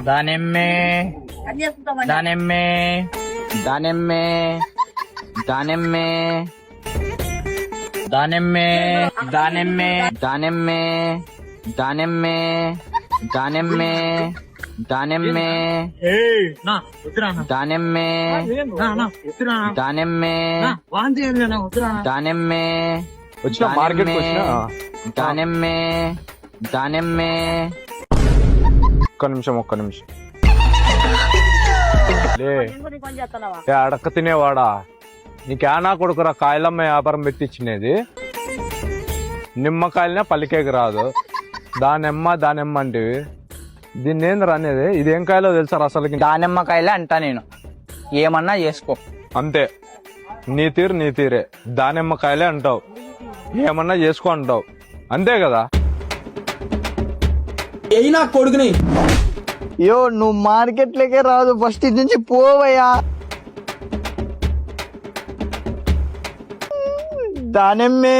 దానిమ్మే దానిమ్మే దానిమ్మే దానిమ్మే దానిమ్మే దానిమ్మే దానిమ్మే దానిమ్మే దానిమ్మే దానిమ్మే దానిమ్మే దానిమ్మే దానిమ్మే వచ్చిన మార్కెట్ దానిమ్మే దానిమ్మే. ఒక్క నిమిషం లే అడక్క తినేవాడా నీకేనా కొడుకురా కాయలమ్మ వ్యాపారం పెట్టించినది నిమ్మకాయలనే పలికేకి రాదు దానెమ్మ అంటే దీన్ని ఏంద్రా అనేది ఇదేం కాయలో తెలుసా అసలు దానిమ్మకాయలే అంటా నేను, ఏమన్నా చేసుకో అంతే. నీ తీరే దానిమ్మకాయలే అంటావు, ఏమన్నా చేసుకో అంటావు, అంతే కదా. అయినా కొడుకుని యో నువ్వు మార్కెట్ లోకే రాదు, ఫస్ట్ ఇది నుంచి పోవయ్యా. దానిమ్మే